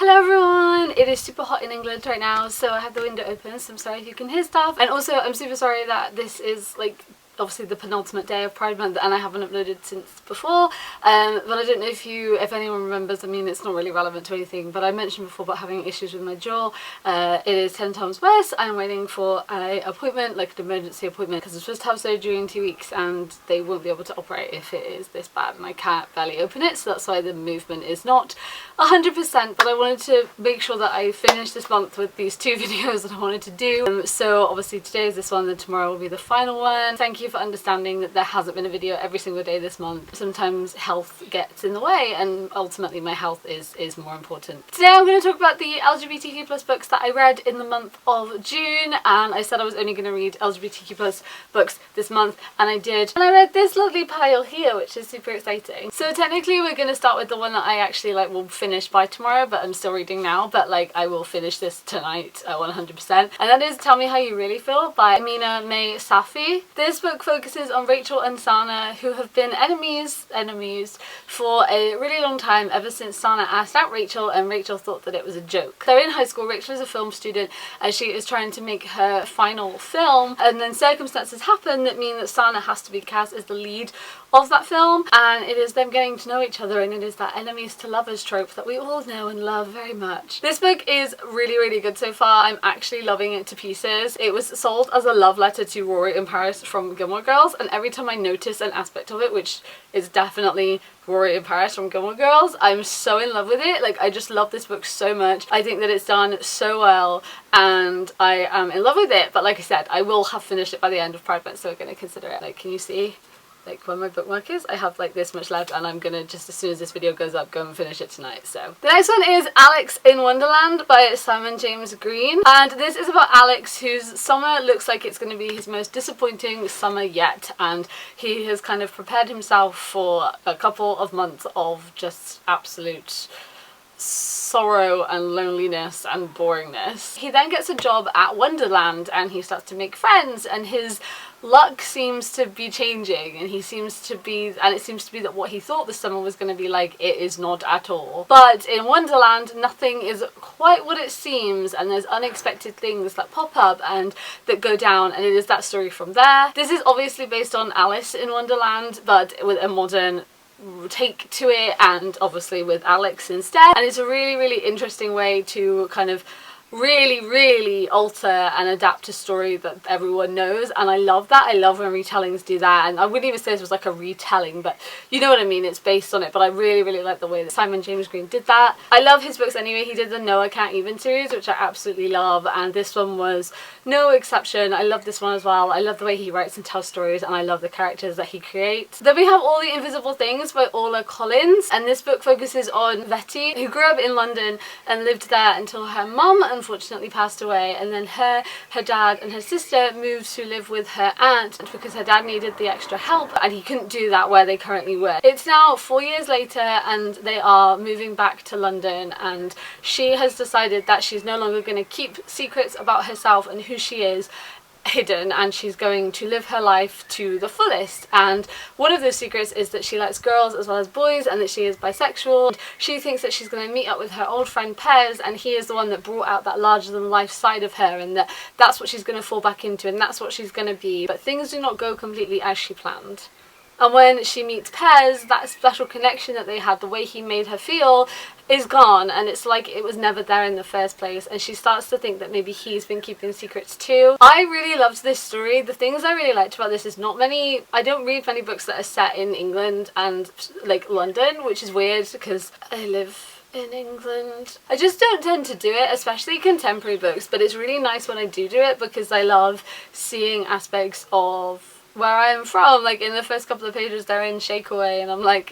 Hello everyone! It is super hot in England right now, so I have the window open, so I'm sorry if you can hear stuff. And also I'm super sorry that this is like obviously the penultimate day of Pride Month and I haven't uploaded since before, but I don't know if anyone remembers. I mean, it's not really relevant to anything, but I mentioned before about having issues with my jaw. It is 10 times worse. I'm waiting for an appointment, like an emergency appointment, because I'm supposed to have surgery in 2 weeks and they won't be able to operate if it is this bad and I can't barely open it, so that's why the movement is not 100%, but I wanted to make sure that I finished this month with these 2 videos that I wanted to do. So obviously today is this one, then tomorrow will be the final one. Thank you for understanding that there hasn't been a video every single day this month. Sometimes health gets in the way and ultimately my health is more important. Today I'm going to talk about the LGBTQ plus books that I read in the month of June, and I said I was only going to read LGBTQ plus books this month and I did. And I read this lovely pile here, which is super exciting. So technically we're going to start with the one that I actually will finish by tomorrow, but I'm still reading now, but I will finish this tonight 100%. And that is Tell Me How You Really Feel by Amina May Safi. This book focuses on Rachel and Sana, who have been enemies for a really long time, ever since Sana asked out Rachel and Rachel thought that it was a joke. They're in high school. Rachel is a film student and she is trying to make her final film, and then circumstances happen that mean that Sana has to be cast as the lead of that film, and it is them getting to know each other, and it is that enemies to lovers trope that we all know and love very much. This book is really good so far. I'm actually loving it to pieces. It was sold as a love letter to Rory and Paris from Gilmore Girls, and every time I notice an aspect of it, which is definitely Rory and Paris from Gilmore Girls, I'm so in love with it. I just love this book so much. I think that it's done so well and I am in love with it, but like I said, I will have finished it by the end of Pride Month, so we're going to consider it. Can you see where my bookmark is? I have this much left and I'm gonna, just as soon as this video goes up, go and finish it tonight. So the next one is Alex in Wonderland by Simon James Green, and this is about Alex, whose summer looks like it's going to be his most disappointing summer yet, and he has kind of prepared himself for a couple of months of just absolute sorrow and loneliness and boringness. He then gets a job at Wonderland and he starts to make friends, and his luck seems to be changing, and it seems to be that what he thought the summer was going to be like, it is not at all. But in Wonderland nothing is quite what it seems, and there's unexpected things that pop up and that go down, and it is that story from there. This is obviously based on Alice in Wonderland, but with a modern take to it, and obviously with Alex instead, and it's a really interesting way to kind of really alter and adapt a story that everyone knows, and I love that. I love when retellings do that, and I wouldn't even say this was like a retelling, but you know what I mean, it's based on it. But I really like the way that Simon James Green did that. I love his books anyway. He did the No I Can't Even series, which I absolutely love, and this one was no exception. I love this one as well. I love the way he writes and tells stories, and I love the characters that he creates. Then we have All the Invisible Things by Orla Collins, and this book focuses on Vetty, who grew up in London and lived there until her mum unfortunately passed away, and then her dad and her sister moved to live with her aunt because her dad needed the extra help and he couldn't do that where they currently were. It's now 4 years later and they are moving back to London, and she has decided that she's no longer going to keep secrets about herself and who she is hidden, and she's going to live her life to the fullest. And one of those secrets is that she likes girls as well as boys, and that she is bisexual. She thinks that she's going to meet up with her old friend Pez, and he is the one that brought out that larger than life side of her, and that's what she's going to fall back into, and that's what she's going to be. But things do not go completely as she planned. And when she meets Pez, that special connection that they had, the way he made her feel, is gone, and it's like it was never there in the first place, and she starts to think that maybe he's been keeping secrets too. I really loved this story. The things I really liked about this is I don't read many books that are set in England and London, which is weird because I live in England. I just don't tend to do it, especially contemporary books, but it's really nice when I do it because I love seeing aspects of where I'm from. In the first couple of pages they're in Shakeaway and I'm like,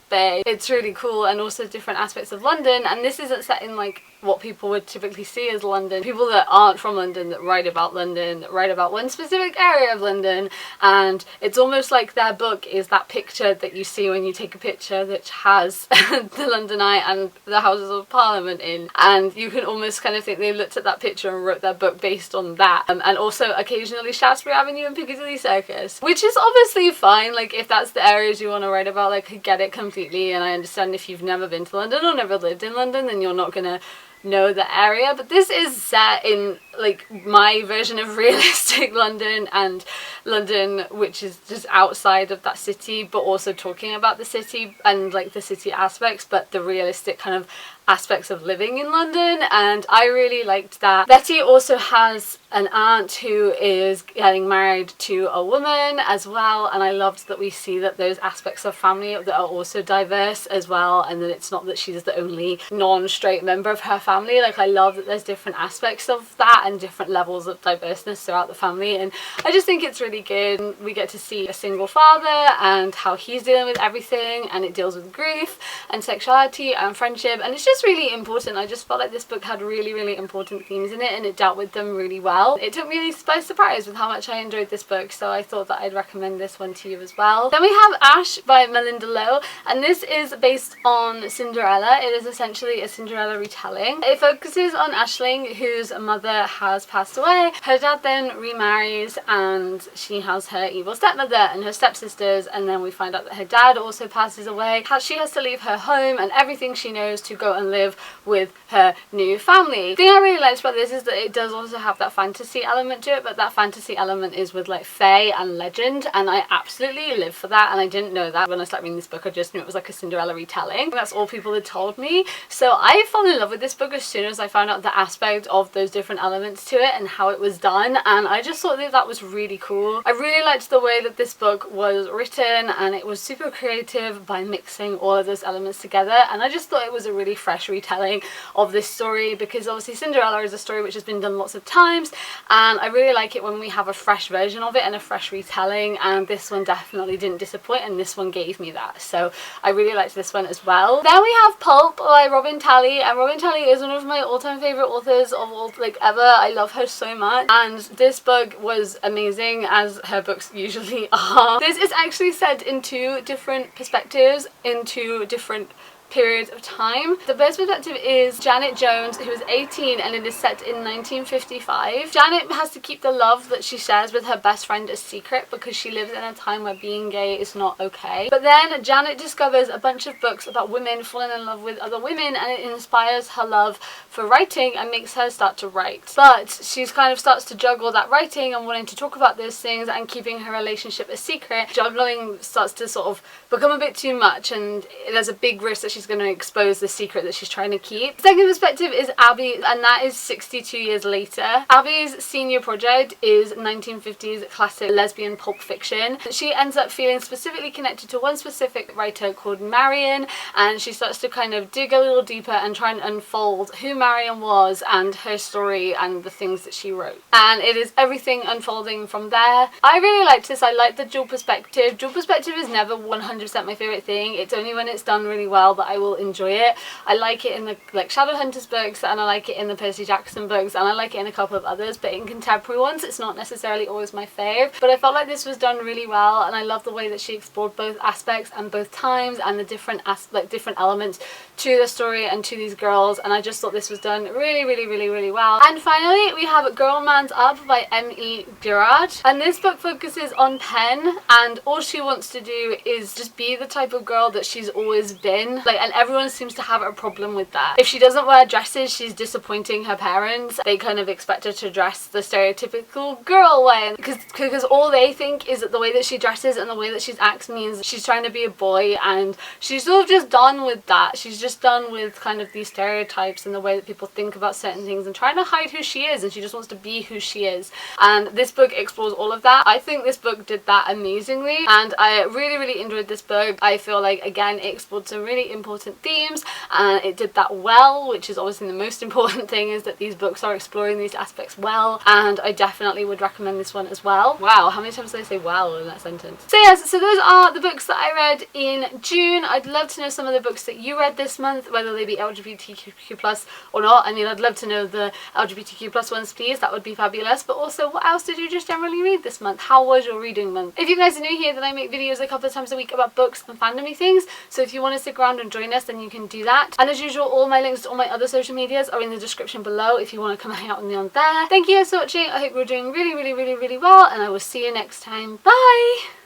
babe. It's really cool, and also different aspects of London, and this isn't set in what people would typically see as London. People that aren't from London that write about London, that write about one specific area of London, and it's almost like their book is that picture that you see when you take a picture that has the London Eye and the Houses of Parliament in, and you can almost kind of think they looked at that picture and wrote their book based on that. And also occasionally Shaftesbury Avenue and Piccadilly Circus, which is obviously fine, if that's the areas you want to write about, I get it completely. completely, and I understand if you've never been to London or never lived in London, then you're not gonna know the area, but this is set in like my version of realistic London, and London which is just outside of that city, but also talking about the city and like the city aspects, but the realistic kind of aspects of living in London, and I really liked that. Betty also has an aunt who is getting married to a woman as well, and I loved that we see that those aspects of family that are also diverse as well, and that it's not that she's the only non-straight member of her family. Like, I love that there's different aspects of that and different levels of diverseness throughout the family, and I just think it's really good. We get to see a single father and how he's dealing with everything, and it deals with grief and sexuality and friendship, and it's just really important. I just felt like this book had really important themes in it, and it dealt with them really well. It took me by surprise with how much I enjoyed this book, so I thought that I'd recommend this one to you as well. Then we have Ash by Melinda Lowe, and this is based on Cinderella. It is essentially a Cinderella retelling. It focuses on Aisling, whose mother has passed away. Her dad then remarries, and she has her evil stepmother and her stepsisters, and then we find out that her dad also passes away. She has to leave her home and everything she knows to go and live with her new family. The thing I really liked about this is that it does also have that fantasy element to it, but that fantasy element is with like fae and legend, and I absolutely live for that, and I didn't know that when I started reading this book. I just knew it was like a Cinderella retelling. That's all people had told me, so I fell in love with this book as soon as I found out the aspect of those different elements to it and how it was done, and I just thought that that was really cool. I really liked the way that this book was written, and it was super creative by mixing all of those elements together, and I just thought it was a really fresh retelling of this story, because obviously Cinderella is a story which has been done lots of times, and I really like it when we have a fresh version of it and a fresh retelling, and this one definitely didn't disappoint, and this one gave me that, so I really liked this one as well. Then we have Pulp by Robin Talley, and Robin Talley is one of my all-time favourite authors of all, like, ever. I love her so much, and this book was amazing, as her books usually are. This is actually set in two different perspectives, into different periods of time. The first perspective is Janet Jones, who is 18, and it is set in 1955. Janet has to keep the love that she shares with her best friend a secret, because she lives in a time where being gay is not okay. But then Janet discovers a bunch of books about women falling in love with other women, and it inspires her love for writing and makes her start to write. But she's kind of starts to juggle that writing and wanting to talk about those things and keeping her relationship a secret. Juggling starts to sort of become a bit too much, and there's a big risk that she's going to expose the secret that she's trying to keep. The second perspective is Abby, and that is 62 years later. Abby's senior project is 1950s classic lesbian pulp fiction. She ends up feeling specifically connected to one specific writer called Marion, and she starts to kind of dig a little deeper and try and unfold who Marion was and her story and the things that she wrote. And it is everything unfolding from there. I really liked this. I like the dual perspective. Dual perspective is never 100% my favourite thing. It's only when it's done really well that I will enjoy it. I like it in the like Shadowhunters books, and I like it in the Percy Jackson books, and I like it in a couple of others, but in contemporary ones it's not necessarily always my fave. But I felt like this was done really well, and I love the way that she explored both aspects and both times and the different different elements to the story and to these girls, and I just thought this was done really well. And finally we have Girl Man's Up by M.E. Gerard, and this book focuses on Pen, and all she wants to do is just be the type of girl that she's always been, like, and everyone seems to have a problem with that. If she doesn't wear dresses, she's disappointing her parents. They kind of expect her to dress the stereotypical girl way, because all they think is that the way that she dresses and the way that she acts means she's trying to be a boy, and she's sort of just done with that. She's just done with kind of these stereotypes and the way that people think about certain things and trying to hide who she is, and she just wants to be who she is. And this book explores all of that. I think this book did that amazingly, and I really enjoyed this book. I feel like, again, it explored some really important themes, and it did that well, which is obviously the most important thing, is that these books are exploring these aspects well, and I definitely would recommend this one as well. Wow, how many times did I say well in that sentence? So yes, so those are the books that I read in June. I'd love to know some of the books that you read this month, whether they be LGBTQ+ or not. I mean, I'd love to know the LGBTQ+ ones, please. That would be fabulous. But also, what else did you just generally read this month? How was your reading month? If you guys are new here, then I make videos a couple of times a week about books and fandomy things, so if you want to stick around and join us, then you can do that. And as usual, all my links to all my other social medias are in the description below if you want to come hang out with me on there. Thank you guys for watching. I hope you're doing really well, and I will see you next time. Bye!